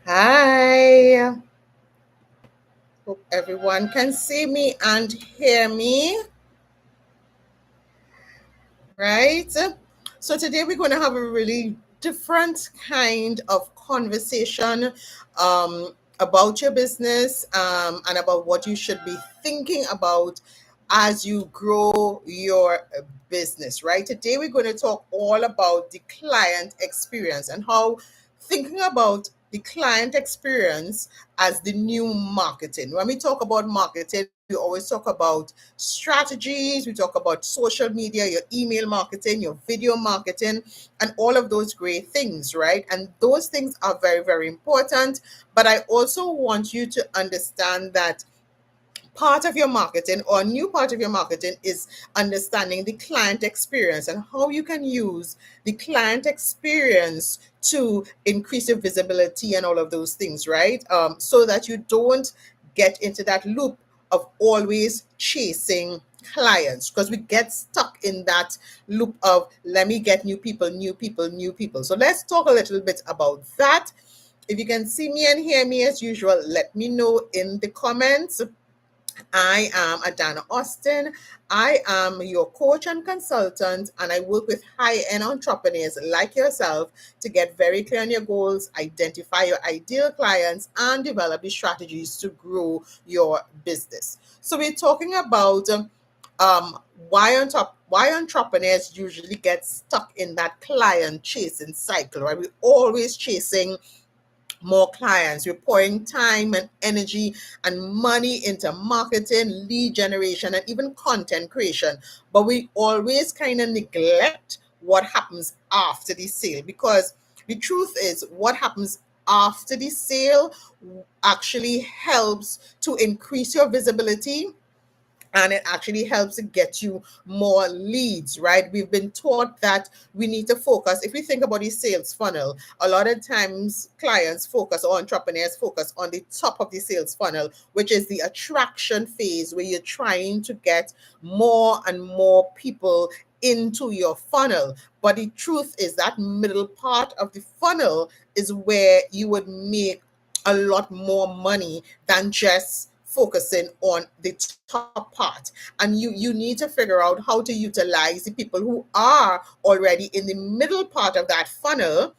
Hi. Hope everyone can see me and hear me, right? So today we're going to have a really different kind of conversation about your business and about what you should be thinking about as you grow your business, right? Today we're going to talk all about the client experience and how thinking about the client experience as the new marketing. When we talk about marketing, we always talk about strategies, we talk about social media, your email marketing, your video marketing, and all of those great things, right? And those things are very, very important. But I also want you to understand that part of your marketing or a new part of your marketing is understanding the client experience and how you can use the client experience to increase your visibility and all of those things, right? So that you don't get into that loop of always chasing clients, because we get stuck in that loop of let me get new people, new people, new people. So let's talk a little bit about that. If you can see me and hear me as usual, let me know in the comments. I am Adanna Austin. I am your coach and consultant, and I work with high end entrepreneurs like yourself to get very clear on your goals, identify your ideal clients, and develop the strategies to grow your business. So, we're talking about why entrepreneurs usually get stuck in that client chasing cycle, right? We're always chasing more clients. We're pouring time and energy and money into marketing, lead generation, and even content creation. But we always kind of neglect what happens after the sale, because the truth is, what happens after the sale actually helps to increase your visibility, and it actually helps to get you more leads, right? We've been taught that we need to focus. If we think about the sales funnel, a lot of times clients focus or entrepreneurs focus on the top of the sales funnel, which is the attraction phase, where you're trying to get more and more people into your funnel. But the truth is that middle part of the funnel is where you would make a lot more money than just focusing on the top part. And you need to figure out how to utilize the people who are already in the middle part of that funnel,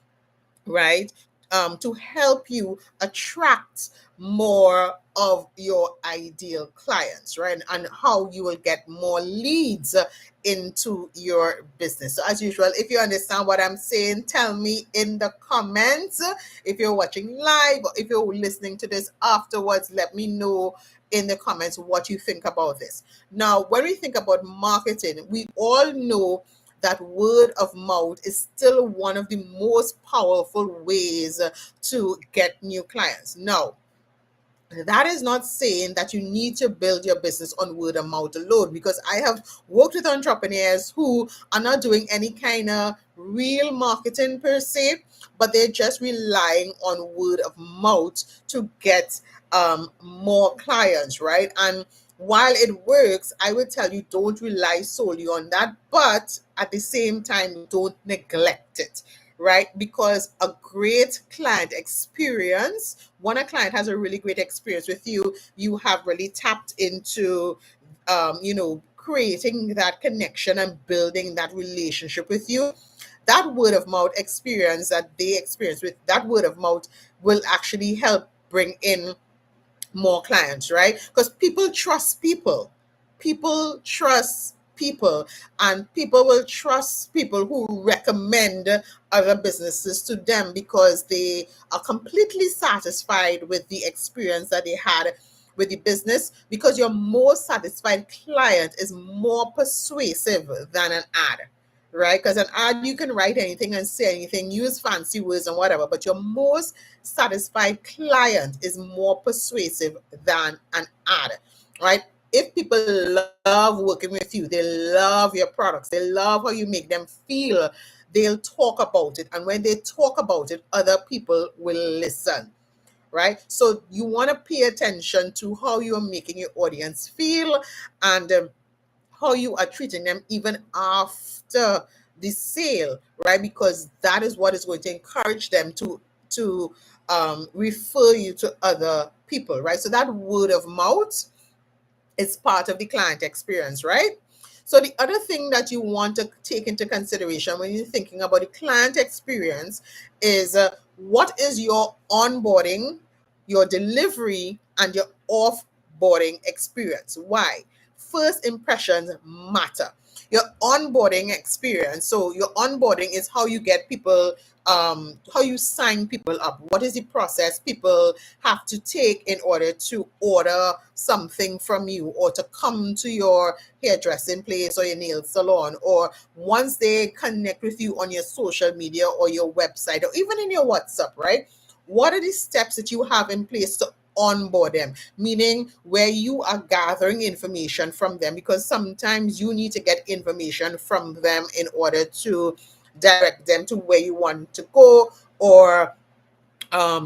right? To help you attract more of your ideal clients, right? And how you will get more leads into your business. So, as usual, if you understand what I'm saying, tell me in the comments. If you're watching live or if you're listening to this afterwards, let me know in the comments what you think about this. Now, when we think about marketing, we all know that word of mouth is still one of the most powerful ways to get new clients. Now, that is not saying that you need to build your business on word of mouth alone, because I have worked with entrepreneurs who are not doing any kind of real marketing per se, but they're just relying on word of mouth to get more clients, right? And while it works, I would tell you, don't rely solely on that, but at the same time, don't neglect it, right? Because a great client experience, when a client has a really great experience with you, you have really tapped into, creating that connection and building that relationship with you. That word of mouth experience that they experience with that word of mouth will actually help bring in more clients, right? Because people trust people. People trust people, and people will trust people who recommend other businesses to them because they are completely satisfied with the experience that they had with the business. Because your most satisfied client is more persuasive than an ad, right? Because an ad, you can write anything and say anything, use fancy words and whatever, but your most satisfied client is more persuasive than an ad, right? If people love working with you, they love your products, they love how you make them feel, they'll talk about it. And when they talk about it, other people will listen, right? So you want to pay attention to how you're making your audience feel, and how you are treating them even after the sale, right? Because that is what is going to encourage them to refer you to other people, right? So that word of mouth is part of the client experience, right? So the other thing that you want to take into consideration when you're thinking about the client experience is what is your onboarding, your delivery, and your offboarding experience. Why? First impressions matter. Your onboarding experience. So your onboarding is how you get people, how you sign people up. What is the process people have to take in order to order something from you or to come to your hairdressing place or your nail salon, or once they connect with you on your social media or your website or even in your WhatsApp, right? What are the steps that you have in place to onboard them, meaning where you are gathering information from them, because sometimes you need to get information from them in order to direct them to where you want to go, or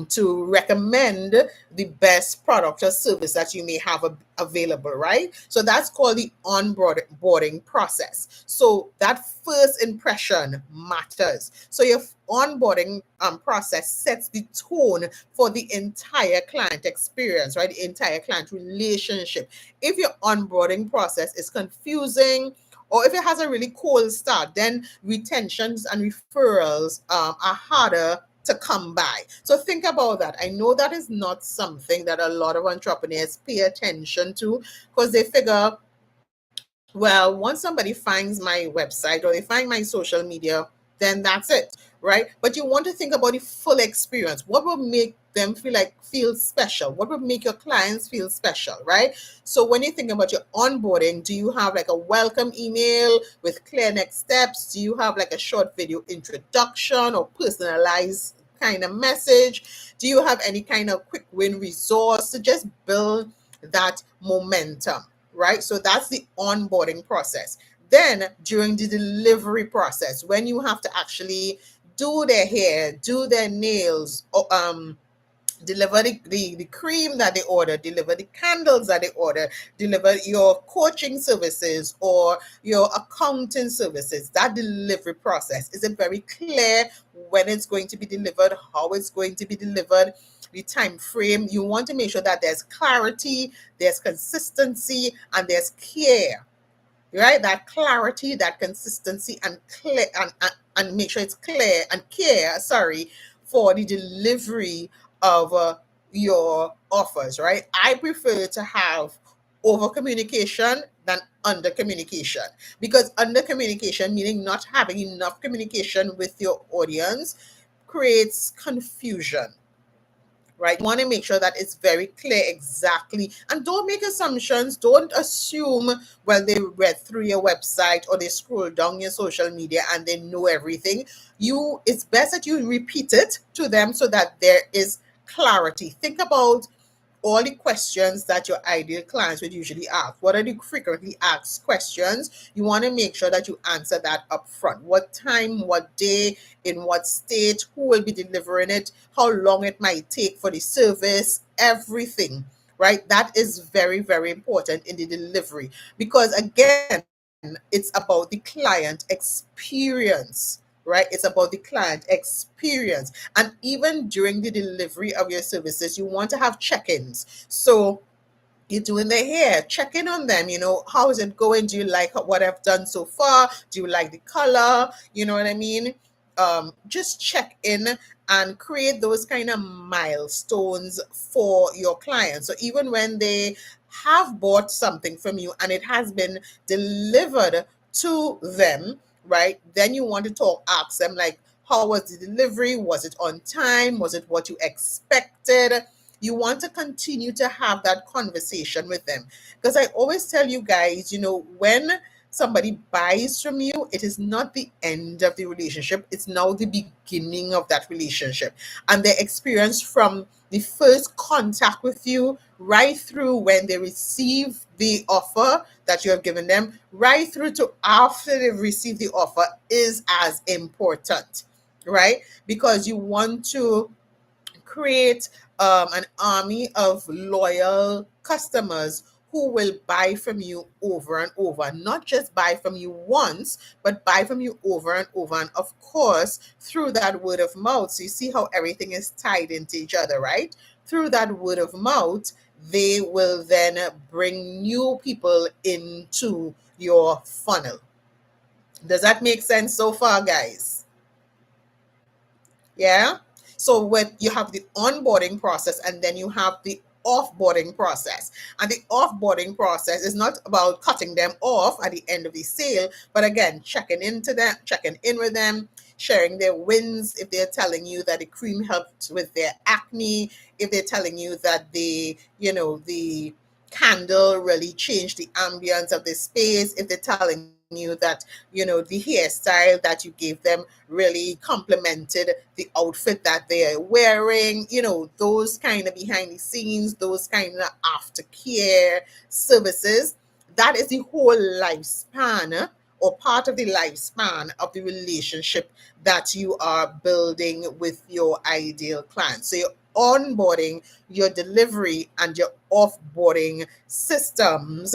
to recommend the best product or service that you may have available, right? So that's called the onboarding process. So that first impression matters. So your onboarding process sets the tone for the entire client experience, right? The entire client relationship. If your onboarding process is confusing, or if it has a really cold start, then retentions and referrals are harder to come by. So think about that. I know that is not something that a lot of entrepreneurs pay attention to, because they figure, well, once somebody finds my website or they find my social media, then that's it, right? But you want to think about the full experience. What will make them feel special? What will make your clients feel special, right? So when you think about your onboarding, do you have like a welcome email with clear next steps? Do you have like a short video introduction or personalized kind of message? Do you have any kind of quick win resource to just build that momentum, right? So that's the onboarding process. Then during the delivery process, when you have to actually do their hair, do their nails, deliver the cream that they order, deliver the candles that they order, deliver your coaching services or your accounting services. That delivery process is it very clear when it's going to be delivered, how it's going to be delivered, the time frame. You want to make sure that there's clarity, there's consistency, and there's care, right? That clarity, that consistency, and clear, and make sure it's clear and care, sorry, for the delivery of your offers, right? I prefer to have over communication than under communication, because under communication, meaning not having enough communication with your audience, creates confusion, right? You want to make sure that it's very clear exactly, and don't make assumptions. Don't assume, well, they read through your website or they scroll down your social media and they know everything. It's best that you repeat it to them so that there is clarity. Think about all the questions that your ideal clients would usually ask. What are the frequently asked questions? You want to make sure that you answer that up front. What time, what day, in what state, who will be delivering it, how long it might take for the service, everything, right? That is very, very important in the delivery, because again, it's about the client experience, right? It's about the client experience. And even during the delivery of your services, you want to have check-ins. So you're doing their hair, check in on them. How is it going? Do you like what I've done so far? Do you like the color? You know what I mean? Just check in and create those kind of milestones for your clients. So even when they have bought something from you and it has been delivered to them, right? Then you want to ask them like, how was the delivery? Was it on time? Was it what you expected? You want to continue to have that conversation with them, because I always tell you guys, when somebody buys from you, it is not the end of the relationship, it's now the beginning of that relationship. And the experience from the first contact with you right through when they receive the offer that you have given them, right through to after they've received the offer, is as important, right? Because you want to create an army of loyal customers who will buy from you over and over. Not just buy from you once, but buy from you over and over. And of course, through that word of mouth. So you see how everything is tied into each other, right? Through that word of mouth, they will then bring new people into your funnel. Does that make sense so far, guys? Yeah. So with you have the onboarding process and then you have the offboarding process. And the offboarding process is not about cutting them off at the end of the sale, but again, checking in with them, sharing their wins. If they're telling you that the cream helped with their acne, if they're telling you that the candle really changed the ambience of the space, if they're telling you that, the hairstyle that you gave them really complemented the outfit that they're wearing, those kind of behind the scenes, those kind of aftercare services. That is the whole lifespan, or part of the lifespan of the relationship that you are building with your ideal client. So your onboarding, your delivery, and your offboarding systems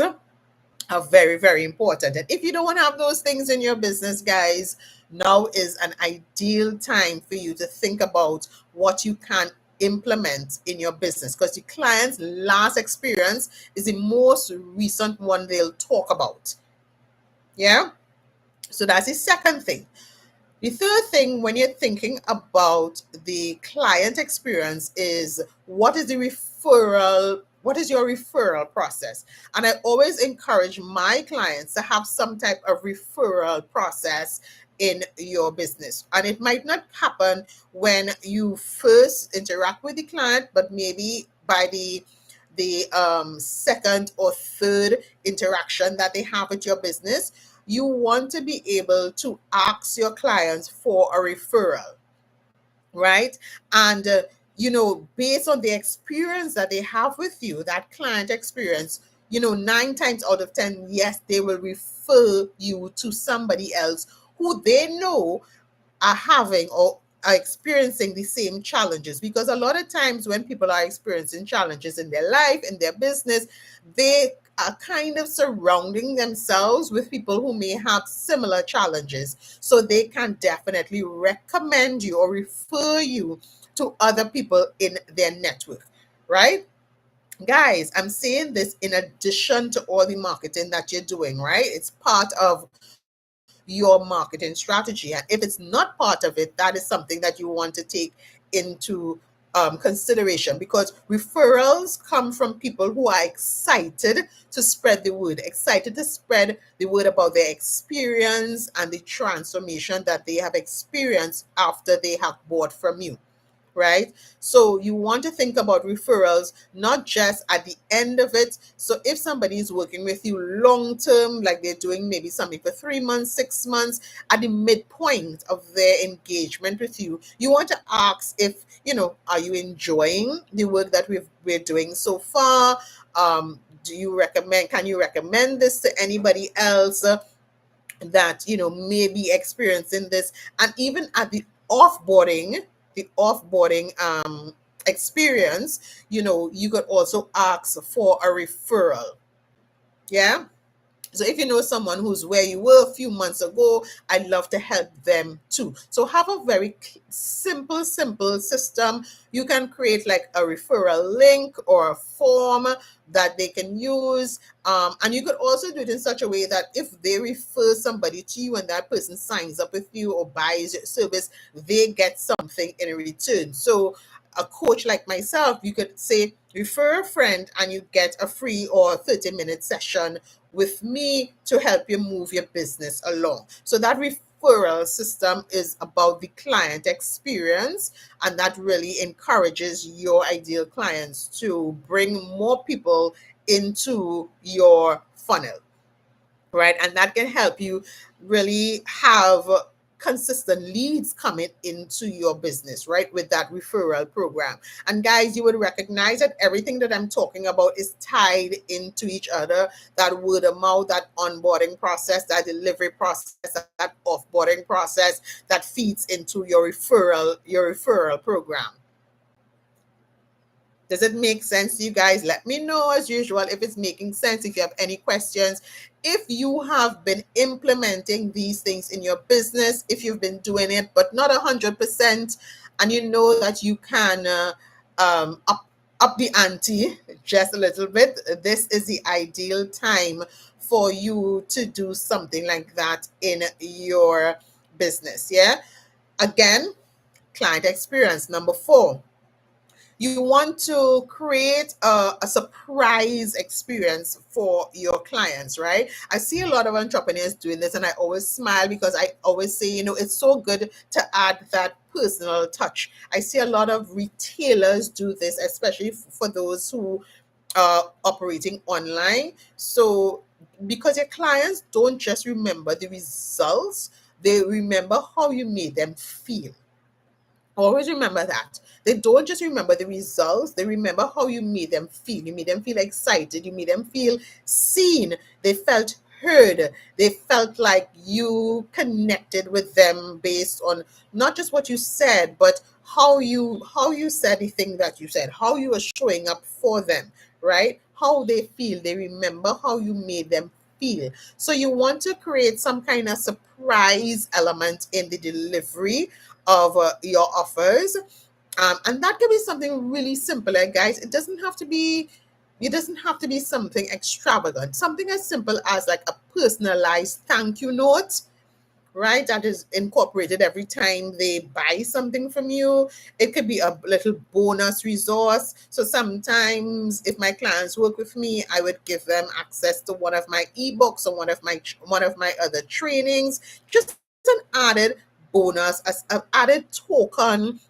are very, very important. And if you don't have those things in your business, guys, now is an ideal time for you to think about what you can implement in your business, because the client's last experience is the most recent one they'll talk about. Yeah. So that's the second thing. The third thing, when you're thinking about the client experience, is what is your referral process? And I always encourage my clients to have some type of referral process in your business. And it might not happen when you first interact with the client, but maybe by the second or third interaction that they have with your business, you want to be able to ask your clients for a referral, right? And based on the experience that they have with you, that client experience, 9 times out of 10, yes, they will refer you to somebody else who they know are having or are experiencing the same challenges. Because a lot of times when people are experiencing challenges in their life, in their business, they are kind of surrounding themselves with people who may have similar challenges. So they can definitely recommend you or refer you to other people in their network, right? Guys, I'm saying this in addition to all the marketing that you're doing, right? It's part of your marketing strategy. And if it's not part of it, that is something that you want to take into consideration, because referrals come from people who are excited to spread the word, excited to spread the word about their experience and the transformation that they have experienced after they have bought from you, right? So you want to think about referrals not just at the end of it. So if somebody is working with you long term, like they're doing maybe something for 3 months, 6 months, at the midpoint of their engagement with you, you want to ask if, are you enjoying the work that we're doing so far? Can you recommend this to anybody else that may be experiencing this? And even at the offboarding experience, you could also ask for a referral. Yeah. So if you know someone who's where you were a few months ago, I'd love to help them too. So have a very simple system. You can create like a referral link or a form that they can use. And you could also do it in such a way that if they refer somebody to you and that person signs up with you or buys your service, they get something in return. So a coach like myself, you could say, refer a friend and you get a free or 30-minute session with me to help you move your business along. So that referral system is about the client experience, and that really encourages your ideal clients to bring more people into your funnel, right? And that can help you really have consistent leads coming into your business, right? With that referral program. And guys, you would recognize that everything that I'm talking about is tied into each other. That word of mouth, that onboarding process, that delivery process, that offboarding process, that feeds into your referral program. Does it make sense to you guys? Let me know as usual if it's making sense, if you have any questions. If you have been implementing these things in your business, if you've been doing it, but not 100%, and you know that you can up the ante just a little bit, this is the ideal time for you to do something like that in your business. Yeah. Again, client experience. Number 4, you want to create a surprise experience for your clients, right? I see a lot of entrepreneurs doing this, and I always smile because I always say, it's so good to add that personal touch. I see a lot of retailers do this, especially for those who are operating online. So, because your clients don't just remember the results, they remember how you made them feel. Always remember that. They don't just remember the results, they remember how you made them feel. You made them feel excited, you made them feel seen, they felt heard, they felt like you connected with them based on not just what you said, but how you said the thing that you said, how you were showing up for them, right? How they feel, they remember how you made them feel. So you want to create some kind of surprise element in the delivery of your offers, and that can be something really simple, guys. It doesn't have to be something extravagant. Something as simple as like a personalized thank you note, right? That is incorporated every time they buy something from you. It could be a little bonus resource. So sometimes if my clients work with me, I would give them access to one of my ebooks or one of my other trainings, just an added bonus, as an added token.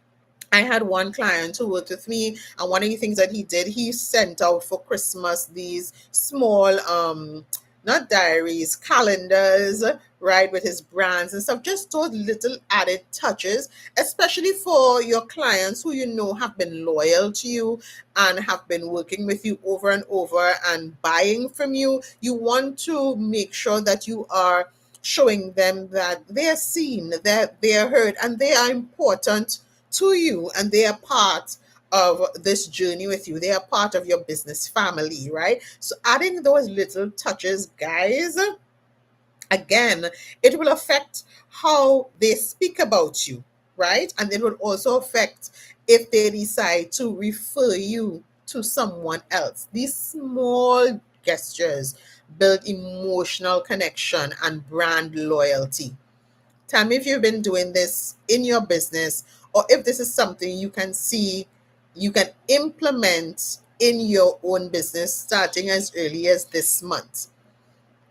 I had one client who worked with me, and one of the things that he did, he sent out for Christmas these small, not diaries, calendars, right, with his brands and stuff. Just those little added touches, especially for your clients who have been loyal to you and have been working with you over and over and buying from you. You want to make sure that you are showing them that they are seen, that they are heard, and they are important to you, and they are part of this journey with you. They are part of your business family, right? So adding those little touches, guys, again, it will affect how they speak about you, right? And it will also affect if they decide to refer you to someone else. These small gestures build emotional connection and brand loyalty. Tell me if you've been doing this in your business, or if this is something you can see you can implement in your own business starting as early as this month,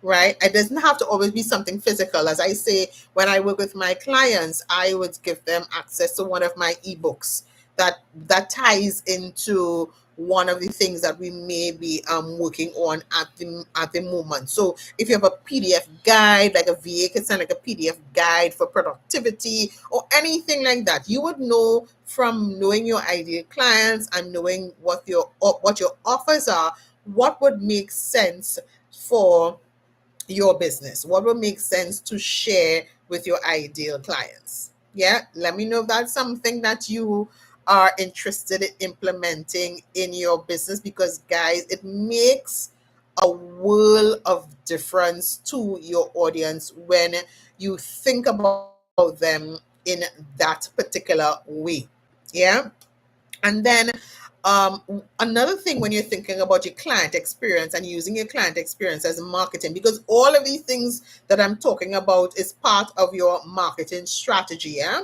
right? It doesn't have to always be something physical. As I say, when I work with my clients, I would give them access to one of my ebooks that ties into one of the things that we may be working on at the moment. So if you have a PDF guide, like a VA could send like a PDF guide for productivity or anything like that, you would know from knowing your ideal clients and knowing what your offers are, what would make sense for your business, what would make sense to share with your ideal clients. Yeah, let me know if that's something that you are interested in implementing in your business, because guys, it makes a world of difference to your audience when you think about them in that particular way. Yeah. And then another thing, when you're thinking about your client experience and using your client experience as marketing, because all of these things that I'm talking about is part of your marketing strategy. Yeah.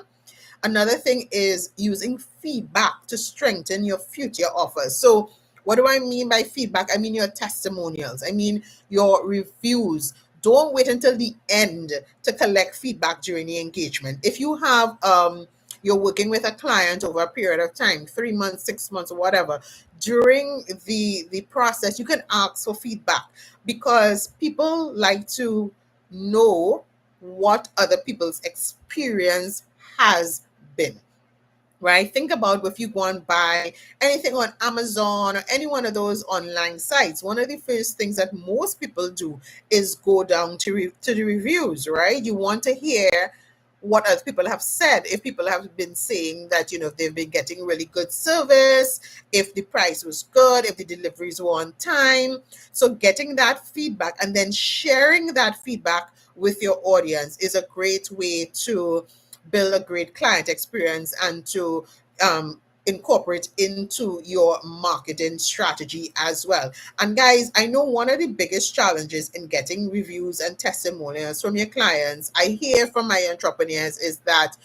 Another thing is using feedback to strengthen your future offers. So, what do I mean by feedback? I mean your testimonials, I mean your reviews. Don't wait until the end to collect feedback during the engagement. If you have, you're working with a client over a period of time, 3 months, 6 months, or whatever, during the process, you can ask for feedback, because people like to know what other people's experience has been, right? Think about if you go and buy anything on Amazon or any one of those online sites. One of the first things that most people do is go down to the reviews, right? You want to hear what other people have said. If people have been saying that, they've been getting really good service, if the price was good, if the deliveries were on time. So getting that feedback and then sharing that feedback with your audience is a great way to build a great client experience and to incorporate into your marketing strategy as well. And guys, I know one of the biggest challenges in getting reviews and testimonials from your clients, I hear from my entrepreneurs, is that,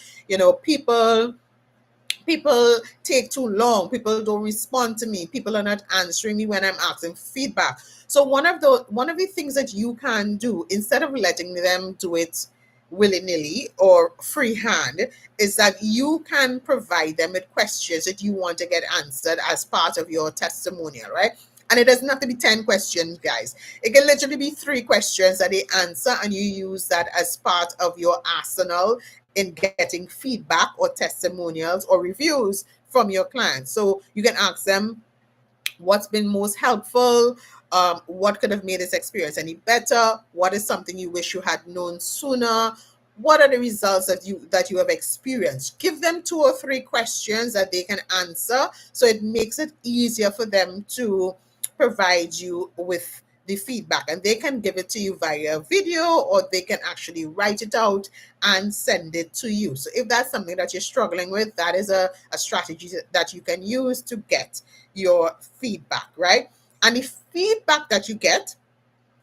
people take too long, people don't respond to me, people are not answering me when I'm asking feedback. So one of the things that you can do, instead of letting them do it willy-nilly or freehand, is that you can provide them with questions that you want to get answered as part of your testimonial, right? And it doesn't have to be 10 questions, guys. It can literally be 3 questions that they answer, and you use that as part of your arsenal in getting feedback or testimonials or reviews from your clients. So you can ask them, what's been most helpful? What could have made this experience any better? What is something you wish you had known sooner? What are the results that you have experienced? Give them 2 or 3 questions that they can answer, so it makes it easier for them to provide you with the feedback, and they can give it to you via video, or they can actually write it out and send it to you. So if that's something that you're struggling with, that is a strategy that you can use to get your feedback, right? And the feedback that you get,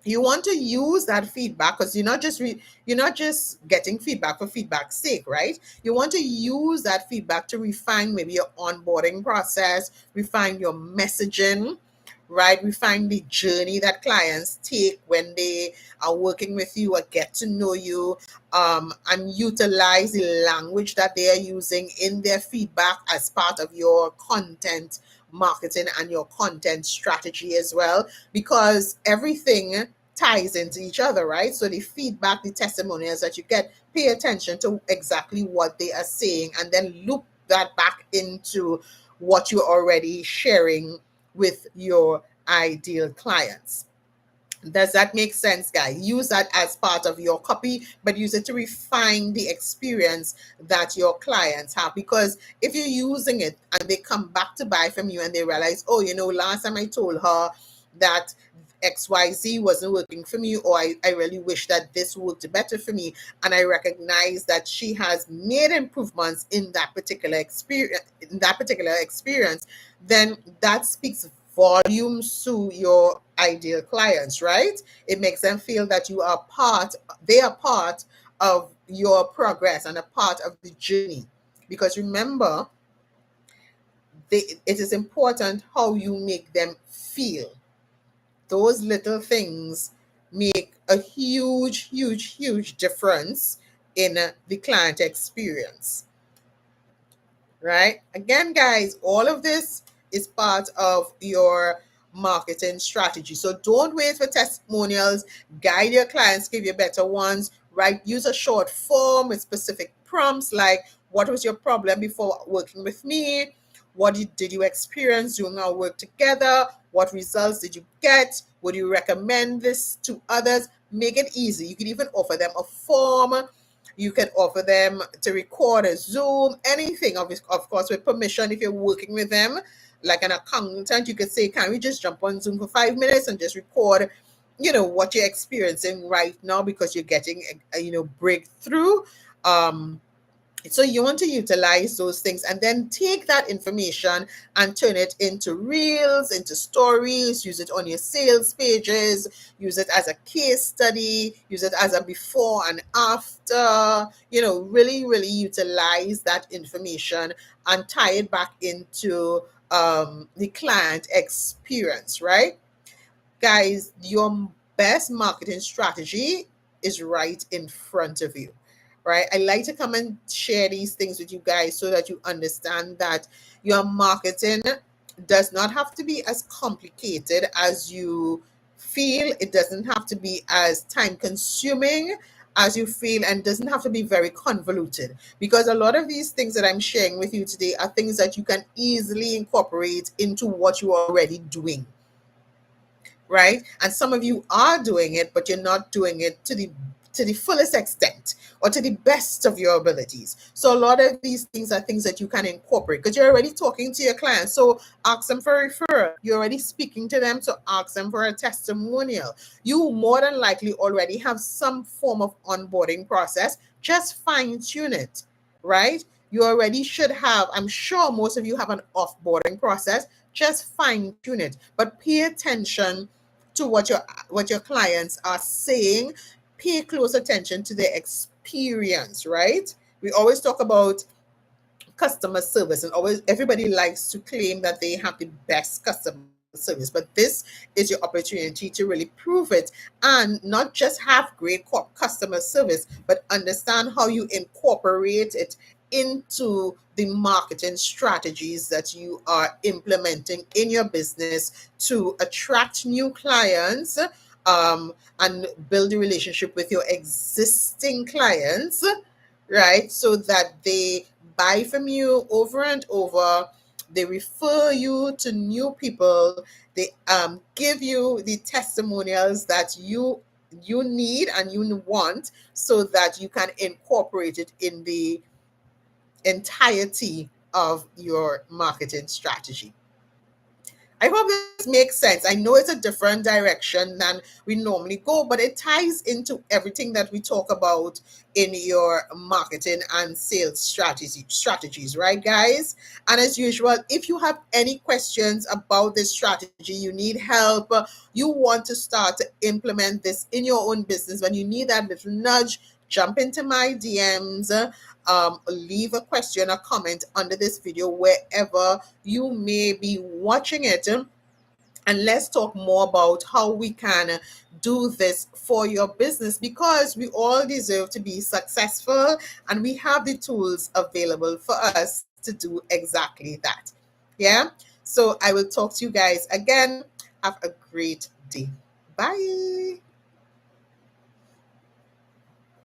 you want to use that feedback, because you're not just getting feedback for feedback's sake, right? You want to use that feedback to refine maybe your onboarding process, refine your messaging, right? Refine the journey that clients take when they are working with you or get to know you, and utilize the language that they are using in their feedback as part of your content marketing and your content strategy as well, because everything ties into each other, right? So the feedback, the testimonials that you get, pay attention to exactly what they are saying, and then loop that back into what you're already sharing with your ideal clients. Does that make sense, guys? Use that as part of your copy, but use it to refine the experience that your clients have. Because if you're using it and they come back to buy from you and they realize, oh, last time I told her that XYZ wasn't working for me, or I really wish that this worked better for me, and I recognize that she has made improvements in that particular experience, then that speaks volumes to your ideal clients, right? It makes them feel that they are part of your progress and a part of the journey. Because remember, it is important how you make them feel. Those little things make a huge, huge, huge difference in the client experience, right? Again, guys, all of this is part of your marketing strategy. So don't wait for testimonials. Guide your clients, give you better ones, right? Use a short form with specific prompts like, what was your problem before working with me? What did you experience during our work together? What results did you get? Would you recommend this to others? Make it easy. You can even offer them a form. You can offer them to record a Zoom, anything, of course, with permission. If you're working with them, like an accountant, you could say, can we just jump on Zoom for 5 minutes and just record, what you're experiencing right now, because you're getting, breakthrough. So you want to utilize those things and then take that information and turn it into reels, into stories, use it on your sales pages, use it as a case study, use it as a before and after, really, really utilize that information and tie it back into the client experience, right? Guys, your best marketing strategy is right in front of you, right? I like to come and share these things with you guys so that you understand that your marketing does not have to be as complicated as you feel. It doesn't have to be as time consuming as you feel, and doesn't have to be very convoluted, because a lot of these things that I'm sharing with you today are things that you can easily incorporate into what you are already doing, right? And some of you are doing it, but you're not doing it to the to the fullest extent or to the best of your abilities. So a lot of these things are things that you can incorporate because you're already talking to your clients. So ask them for a referral. You're already speaking to them, so ask them for a testimonial. You more than likely already have some form of onboarding process. Just fine tune it, right? You already should have, I'm sure most of you have an offboarding process. Just fine tune it, but pay attention to what your clients are saying. Pay close attention to their experience, right? We always talk about customer service, and always everybody likes to claim that they have the best customer service, but this is your opportunity to really prove it and not just have great customer service, but understand how you incorporate it into the marketing strategies that you are implementing in your business to attract new clients, and build a relationship with your existing clients, right? So that they buy from you over and over. They refer you to new people. They give you the testimonials that you need and you want, so that you can incorporate it in the entirety of your marketing strategy. I hope this makes sense. I know it's a different direction than we normally go, but it ties into everything that we talk about in your marketing and sales strategies, right, guys? And as usual, if you have any questions about this strategy, you need help, you want to start to implement this in your own business, when you need that little nudge, jump into my DMs, leave a question or comment under this video wherever you may be watching it, and let's talk more about how we can do this for your business, because we all deserve to be successful and we have the tools available for us to do exactly that. Yeah. So I will talk to you guys again. Have a great day. Bye.